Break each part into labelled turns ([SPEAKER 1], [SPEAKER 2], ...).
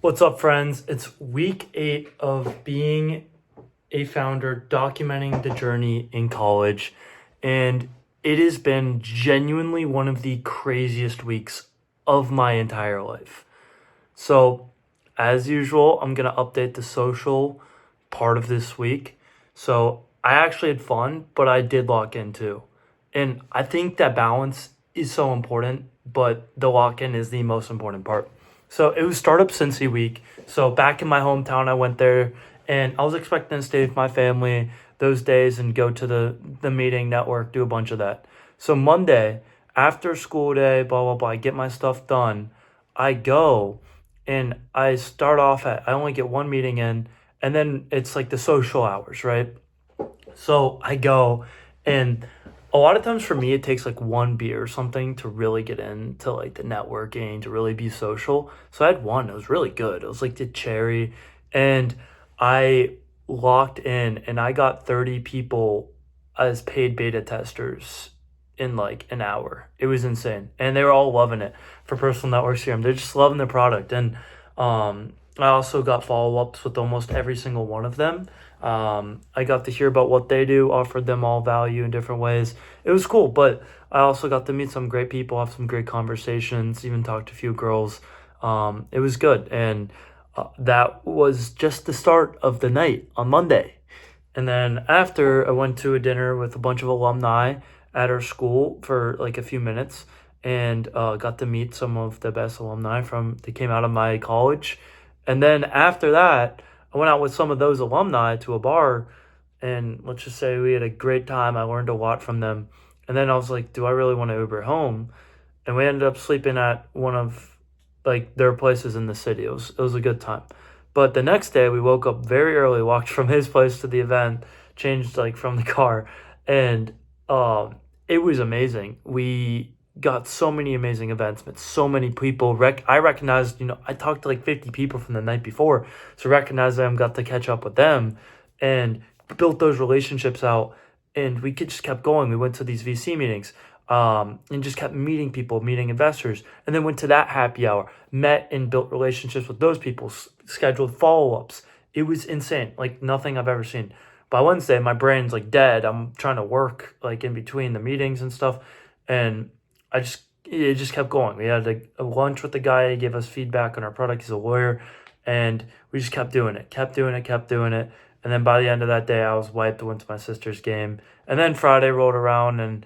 [SPEAKER 1] What's up, friends? It's week 8 of being a founder, documenting the journey in college, and it has been genuinely one of the craziest weeks of my entire life. So, as usual, I'm going to update the social part of this week. So, I actually had fun, but I did lock in too. And I think that balance is so important, but the lock in is the most important part. So, it was Startup Cincy week. So, back in my hometown, I went there and I was expecting to stay with my family those days and go to the meeting, network, do a bunch of that. So, Monday, after school day, blah, blah, blah, I get my stuff done. I go and I start off at I only get one meeting in, and then it's like the social hours, right? So I go, and a lot of times for me it takes like one beer or something to really get into like the networking, to really be social. So I had one, it was really good. It was like the cherry, and I locked in and I got 30 people as paid beta testers in like an hour. It was insane. And they were all loving it for Personal Network CRM. They're just loving the product. And I also got follow ups with almost every single one of them. I got to hear about what they do, offered them all value in different ways. It was cool, but I also got to meet some great people, have some great conversations, even talked to a few girls. It was good. And that was just the start of the night on Monday. And then after, I went to a dinner with a bunch of alumni at our school for like a few minutes and got to meet some of the best alumni from that came out of my college. And then after that, I went out with some of those alumni to a bar, and let's just say we had a great time. I learned a lot from them. And then I was like, do I really want to Uber home? And we ended up sleeping at one of like their places in the city. It was a good time. But the next day we woke up very early, walked from his place to the event, changed like from the car, and it was amazing. We got so many amazing events, met so many people. I recognized, I talked to like 50 people from the night before, so recognized them, got to catch up with them, and built those relationships out. And we just kept going. We went to these VC meetings, and just kept meeting people, meeting investors, and then went to that happy hour, met and built relationships with those people, scheduled follow ups. It was insane, like nothing I've ever seen. By Wednesday, my brain's like dead. I'm trying to work like in between the meetings and stuff, and it just kept going. We had a lunch with the guy. He gave us feedback on our product. He's a lawyer, and we just kept doing it, kept doing it, kept doing it. And then by the end of that day, I was wiped. I went to my sister's game, and then Friday rolled around, and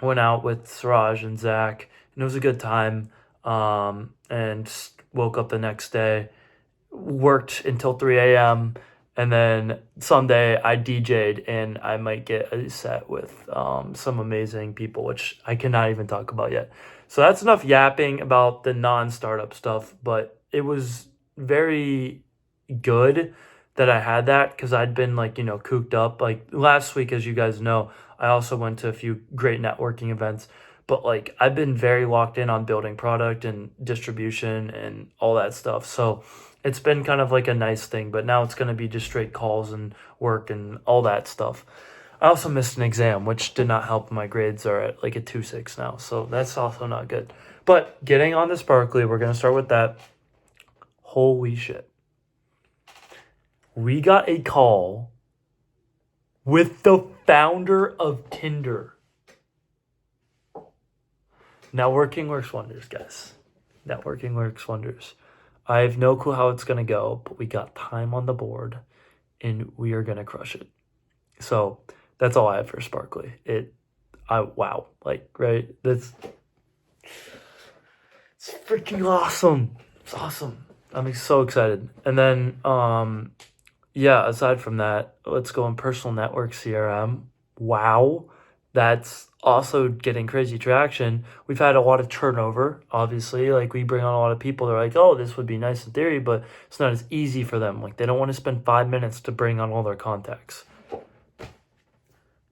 [SPEAKER 1] went out with Siraj and Zach, and it was a good time. And woke up the next day, worked until 3 a.m. And then Sunday I DJ'd, and I might get a set with some amazing people, which I cannot even talk about yet. So that's enough yapping about the non-startup stuff, but it was very good that I had that because I'd been like, cooped up. Like last week, as you guys know, I also went to a few great networking events, but like I've been very locked in on building product and distribution and all that stuff. So it's been kind of like a nice thing, but now it's going to be just straight calls and work and all that stuff. I also missed an exam, which did not help. My grades are at like a 2.6 now, so that's also not good. But getting on to Sparkly, we're going to start with that. Holy shit. We got a call with the founder of Tinder. Networking works wonders, guys. Networking works wonders. I have no clue how it's going to go, but we got time on the board and we are going to crush it. So that's all I have for Sparkly. Wow. Like, right? It's freaking awesome. It's awesome. I'm so excited. And then, yeah, aside from that, let's go on Personal Network CRM. Wow. That's also getting crazy traction. We've had a lot of turnover, obviously. Like, we bring on a lot of people. They're like, oh, this would be nice in theory, but it's not as easy for them. Like, they don't want to spend 5 minutes to bring on all their contacts.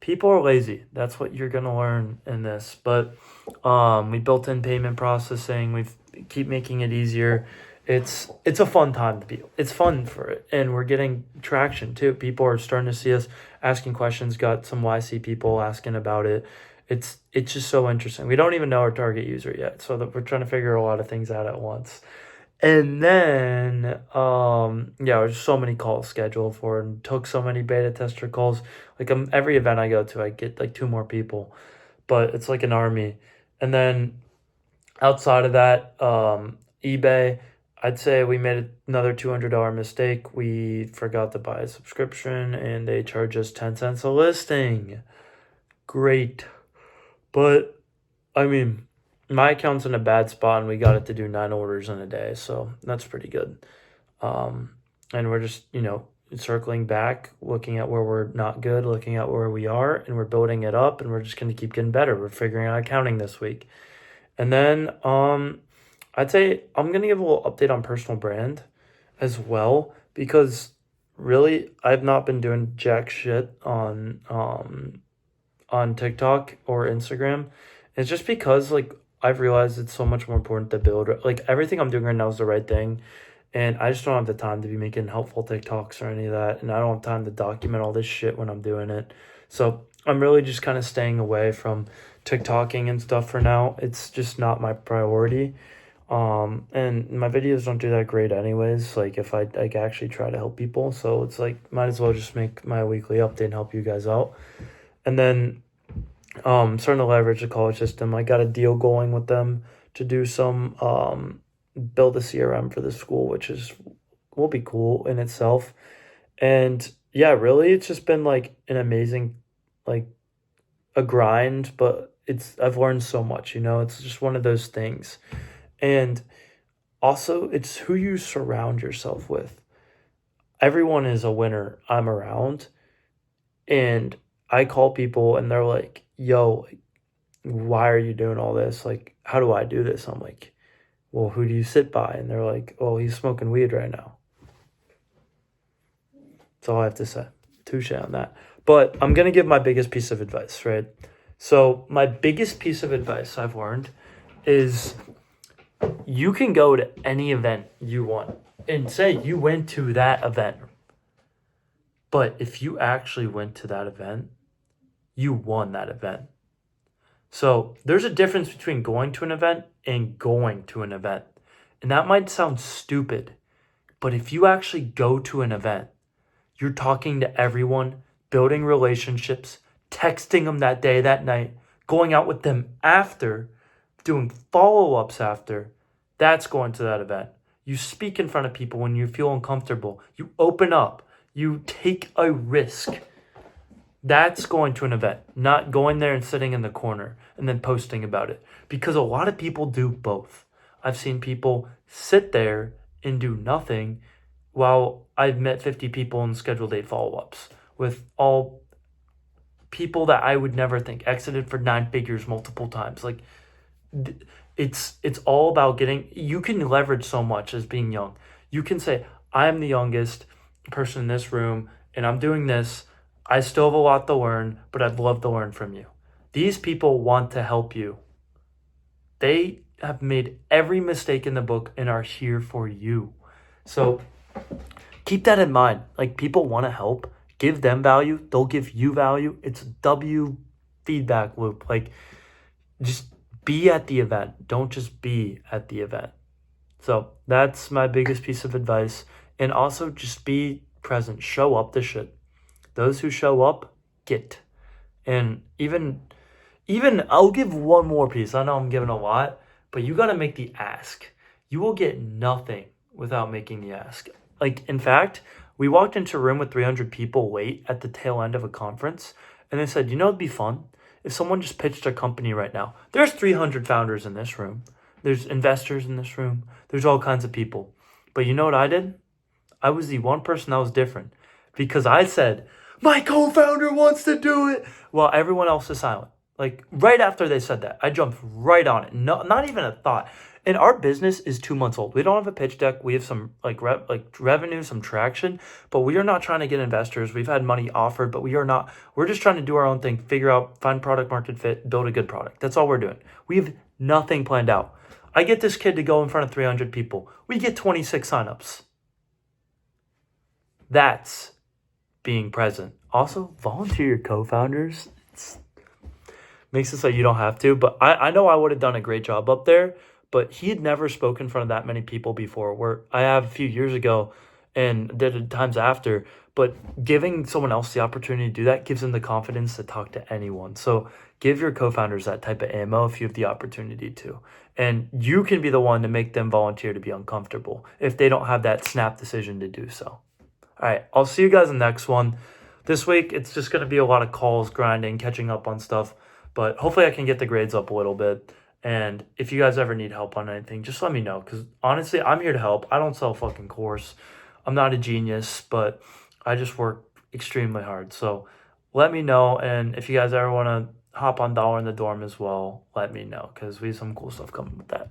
[SPEAKER 1] People are lazy. That's what you're going to learn in this. But we built in payment processing. We keep making it easier. It's a fun time to be. It's fun for it, and we're getting traction too. People are starting to see us asking questions. Got some YC people asking about it. It's just so interesting. We don't even know our target user yet, so that we're trying to figure a lot of things out at once. And then, yeah, there's so many calls scheduled for it and took so many beta tester calls. Like every event I go to, I get like two more people, but it's like an army. And then outside of that, eBay, I'd say we made another $200 mistake. We forgot to buy a subscription and they charge us 10 cents a listing. Great. But I mean, my account's in a bad spot and we got it to do 9 orders in a day, so that's pretty good. And we're just, circling back, looking at where we're not good, looking at where we are, and we're building it up, and we're just going to keep getting better. We're figuring out accounting this week. And then I'd say I'm going to give a little update on personal brand as well, because really I've not been doing jack shit on TikTok or Instagram. It's just because like I've realized it's so much more important to build, like everything I'm doing right now is the right thing. And I just don't have the time to be making helpful TikToks or any of that. And I don't have time to document all this shit when I'm doing it. So I'm really just kind of staying away from TikToking and stuff for now. It's just not my priority. And my videos don't do that great anyways. Like if I like actually try to help people. So it's like, might as well just make my weekly update and help you guys out. And then starting to leverage the college system. I got a deal going with them to do some build a CRM for the school, which will be cool in itself. And yeah, really, it's just been like an amazing, like a grind, but I've learned so much. It's just one of those things. And also, it's who you surround yourself with. Everyone is a winner I'm around, and I call people and they're like, yo, why are you doing all this? Like, how do I do this? I'm like, well, who do you sit by? And they're like, oh, he's smoking weed right now. That's all I have to say. Touche on that. But I'm going to give my biggest piece of advice, right? So my biggest piece of advice I've learned is you can go to any event you want and say you went to that event. But if you actually went to that event, you won that event. So there's a difference between going to an event and going to an event. And that might sound stupid, but if you actually go to an event, you're talking to everyone, building relationships, texting them that day, that night, going out with them after, doing follow-ups after. That's going to that event. You speak in front of people when you feel uncomfortable. You open up. You take a risk. That's going to an event, not going there and sitting in the corner and then posting about it. Because a lot of people do both. I've seen people sit there and do nothing while I've met 50 people and scheduled 8 follow-ups with all people that I would never think exited for 9 figures multiple times. Like it's all about you can leverage so much as being young. You can say, I'm the youngest person in this room and I'm doing this. I still have a lot to learn, but I'd love to learn from you. These people want to help you. They have made every mistake in the book and are here for you. So keep that in mind. Like people want to help. Give them value. They'll give you value. It's a W feedback loop. Like just be at the event. Don't just be at the event. So that's my biggest piece of advice. And also just be present. Show up to shit. Those who show up get. And even I'll give one more piece. I know I'm giving a lot, but you got to make the ask. You will get nothing without making the ask. Like, in fact, we walked into a room with 300 people late at the tail end of a conference, and they said, it'd be fun if someone just pitched their company right now. There's 300 founders in this room. There's investors in this room. There's all kinds of people. But you know what I did? I was the one person that was different because I said, my co-founder wants to do it, while everyone else is silent. Like right after they said that, I jumped right on it. No, not even a thought. And our business is 2 months old. We don't have a pitch deck. We have some revenue, some traction, but we are not trying to get investors. We've had money offered, but we are not. We're just trying to do our own thing, figure out, find product market fit, build a good product. That's all we're doing. We have nothing planned out. I get this kid to go in front of 300 people. We get 26 signups. That's being present. Also, volunteer your co-founders. It makes it so you don't have to, but I know I would have done a great job up there, but he had never spoken in front of that many people before. Where I have a few years ago and did it times after, but giving someone else the opportunity to do that gives them the confidence to talk to anyone. So give your co-founders that type of ammo if you have the opportunity to. And you can be the one to make them volunteer to be uncomfortable if they don't have that snap decision to do so. All right, I'll see you guys in the next one. This week, it's just going to be a lot of calls, grinding, catching up on stuff. But hopefully I can get the grades up a little bit. And if you guys ever need help on anything, just let me know. Because honestly, I'm here to help. I don't sell a fucking course. I'm not a genius, but I just work extremely hard. So let me know. And if you guys ever want to hop on Dollar in the Dorm as well, let me know. Because we have some cool stuff coming with that.